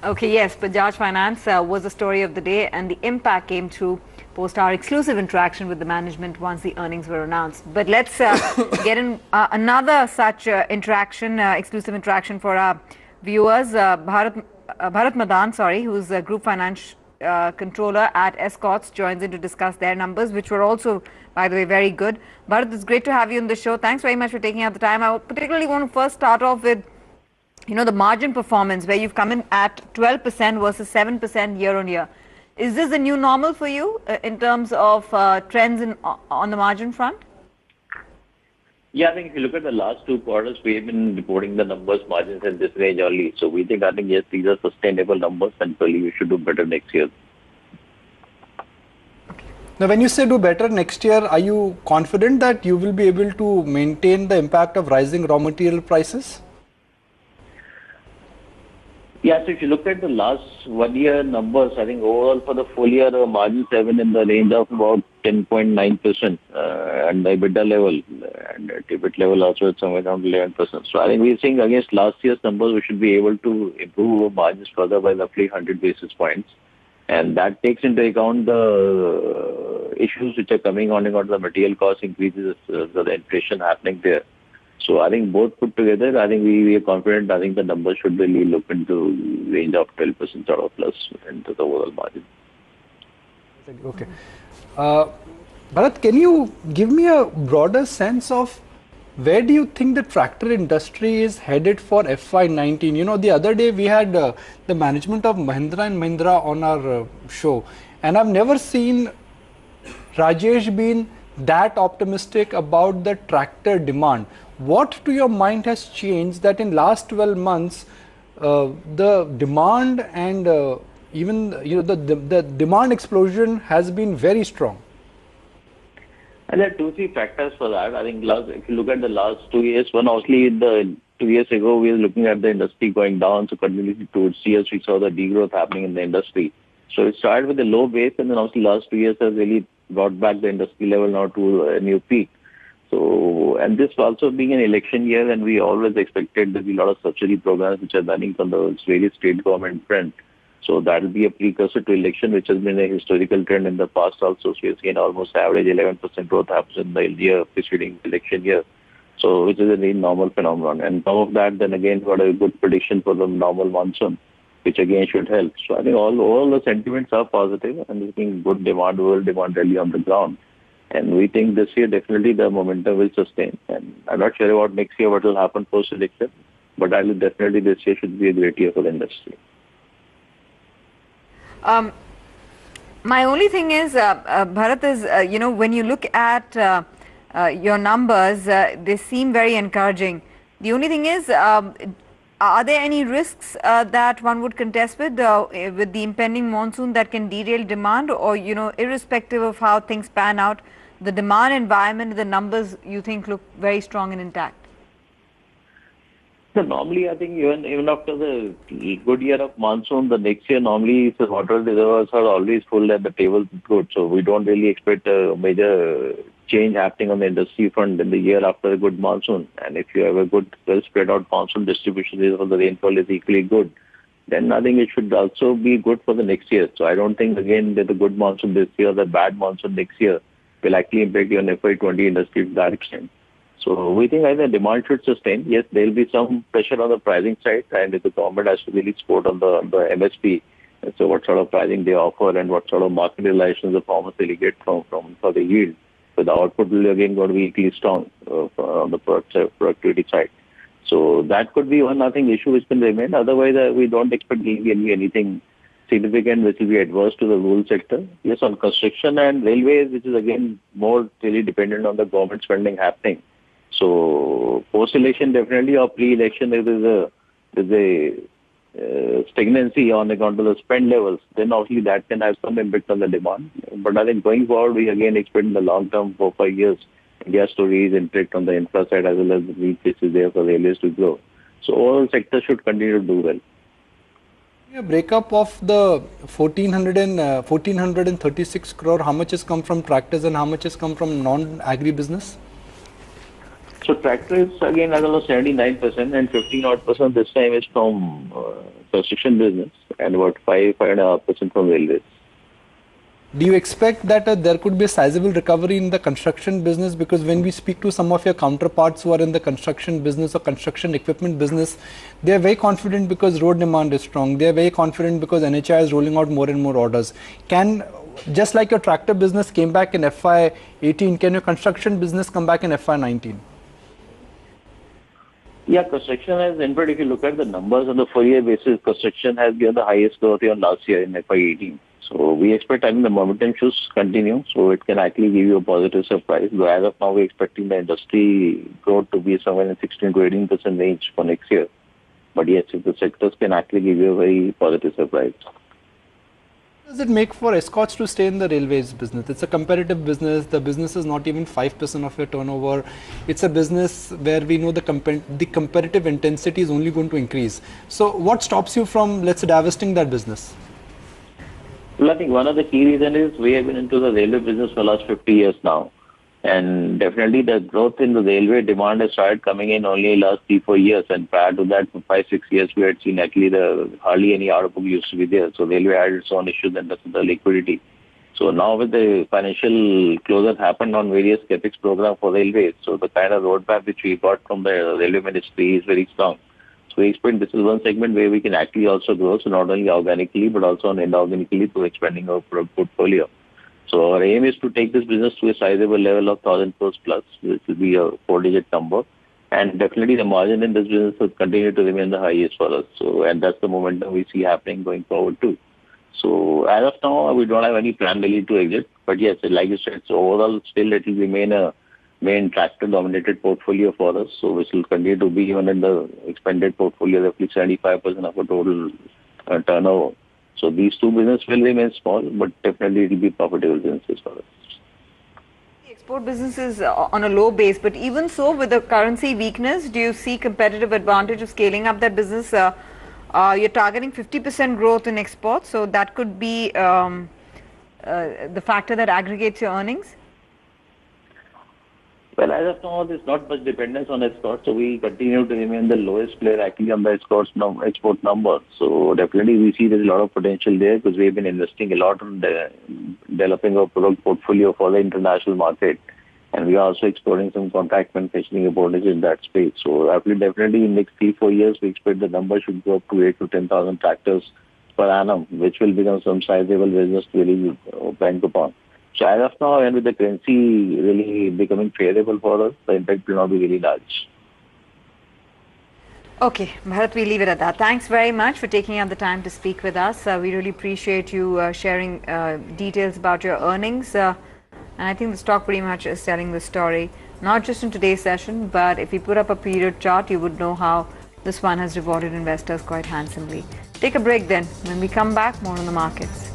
Okay, yes, Bajaj Finance was the story of the day, and the impact came through post our exclusive interaction with the management once the earnings were announced. But let's get in another such exclusive interaction for our viewers. Bharat Madan, sorry, who's a group finance controller at Escorts, joins in to discuss their numbers, which were also, by the way, very good. Bharat, it's great to have you on the show. Thanks very much for taking out the time. I particularly want to first start off with the margin performance where you've come in at 12% versus 7% year on year. Is this the new normal for you in terms of trends on the margin front? Yeah, I think if you look at the last 2 quarters, we have been reporting the numbers margins in this range only. So we think, I think, yes, these are sustainable numbers and probably we should do better next year. Now, when you say do better next year, are you confident that you will be able to maintain the impact of rising raw material prices? Yeah, so if you look at the last 1 year numbers, I think overall for the full year, the margins have been in the range of about 10.9% and the EBITDA level, and at EBIT level also it's somewhere around 11%. So I think we're seeing against last year's numbers, we should be able to improve our margins further by roughly 100 basis points. And that takes into account the issues which are coming on account of the material cost increases, the inflation happening there. So I think both put together, I think we are confident. I think the numbers should really look into range of 12% sort of plus into the overall margin. Okay. Bharat, can you give me a broader sense of where do you think the tractor industry is headed for FY19? You know, the other day we had the management of Mahindra & Mahindra on our show, and I've never seen Rajesh being that optimistic about the tractor demand. What to your mind has changed that in last 12 months the demand and even the demand explosion has been very strong? And there are 2-3 factors for that. I think if you look at the last 2 years, one obviously 2 years ago we were looking at the industry going down, so continuously towards years we saw the degrowth happening in the industry. So it started with a low base, and then obviously last 2 years has really brought back the industry level now to a new peak. So, and this also being an election year, and we always expected there will be a lot of subsidy programs which are running from the various state government front. So that will be a precursor to election, which has been a historical trend in the past also. So we have seen almost average 11% growth happens in the year preceding election year. So which is a very normal phenomenon. And some of that then again got a good prediction for the normal monsoon, which again should help. So I think all the sentiments are positive and looking good demand, world demand really on the ground. And we think this year definitely the momentum will sustain. And I'm not sure about next year what will happen post-election, but I will definitely this year should be a great year for the industry. My only thing is, Bharat, is, when you look at your numbers, they seem very encouraging. The only thing is, are there any risks that one would contest with the impending monsoon that can derail demand, or, irrespective of how things pan out, the demand environment, the numbers you think look very strong and intact? So normally, I think even after the good year of monsoon, the next year normally the water reservoirs are always full and the tables is good. So we don't really expect a major change happening on the industry front in the year after a good monsoon. And if you have a good, well spread out monsoon distribution, the rainfall is equally good, then I think it should also be good for the next year. So I don't think again that the good monsoon this year, the bad monsoon next year will actually impact your FY20 industry to that extent. So we think either demand should sustain. Yes, there will be some pressure on the pricing side, and if the government has to really support on the MSP, so what sort of pricing they offer and what sort of market realizations the farmers really get for the yield. So the output will again going to be equally strong on the productivity side. So that could be one, I think, issue which can remain. Otherwise, we don't expect anything significant which will be adverse to the rural sector. Yes, on construction and railways, which is again more really dependent on the government spending happening. So post-election definitely or pre-election there's a stagnancy on account of the spend levels. Then obviously that can have some impact on the demand. But I think going forward we again expect in the long term 4-5 years India stories impact on the infra side as well as the need cases there for railways to grow. So all sectors should continue to do well. A breakup of the 1436 crore, how much has come from tractors and how much has come from non-agri business? So tractors again as well as 79% and 15% this time is from construction business and about 5.5% from railways. Do you expect that there could be a sizable recovery in the construction business? Because when we speak to some of your counterparts who are in the construction business or construction equipment business, they are very confident because road demand is strong. They are very confident because NHI is rolling out more and more orders. Just like your tractor business came back in FY18, can your construction business come back in FY19? Yeah, construction has, in fact, if you look at the numbers on the full year basis, construction has given the highest growth year last year in FY18. So we expect, I think, the momentum should continue. So it can actually give you a positive surprise. Though as of now, we're expecting the industry growth to be somewhere in 16 to 18% range for next year. But yes, if the sectors can actually give you a very positive surprise. What does it make for Escorts to stay in the railways business? It's a competitive business. The business is not even 5% of your turnover. It's a business where we know the competitive intensity is only going to increase. So what stops you from, let's say, divesting that business? Well, I think one of the key reasons is we have been into the railway business for the last 50 years now. And definitely the growth in the railway demand has started coming in only last 3-4 years. And prior to that, for 5-6 years, we had seen actually hardly any order book used to be there. So railway had its own issues and the liquidity. So now with the financial closure happened on various capex programs for railways, so the kind of roadmap which we got from the railway ministry is very strong. So we expect this is one segment where we can actually also grow, so not only organically but also inorganically through expanding our product portfolio. So our aim is to take this business to a sizable level of 1,000 crores plus, which will be a 4-digit number. And definitely the margin in this business will continue to remain the highest for us. So, and that's the momentum we see happening going forward too. So as of now, we don't have any plan really to exit. But yes, like you said, so overall still it will remain a main tractor-dominated portfolio for us. So which will continue to be even in the expanded portfolio, roughly 75% of our total turnover. So these two businesses will remain small, but definitely it will be profitable businesses for us. The export business is on a low base, but even so, with the currency weakness, do you see competitive advantage of scaling up that business? You're targeting 50% growth in exports, so that could be the factor that aggregates your earnings? Well, as of now, there's not much dependence on exports, so we continue to remain the lowest player actually on the export number. So definitely we see there's a lot of potential there because we've been investing a lot in developing our product portfolio for the international market. And we are also exploring some contract manufacturing opportunities in that space. So definitely in the next 3-4 years, we expect the number should go up to 8,000 to 10,000 tractors per annum, which will become some sizable business to really bank upon. So as of now, and with the currency really becoming favorable for us, the impact will not be really large. Okay, Bharat, we leave it at that. Thanks very much for taking out the time to speak with us. We really appreciate you sharing details about your earnings. And I think the stock pretty much is telling the story, not just in today's session, but if you put up a period chart, you would know how this one has rewarded investors quite handsomely. Take a break then. When we come back, more on the markets.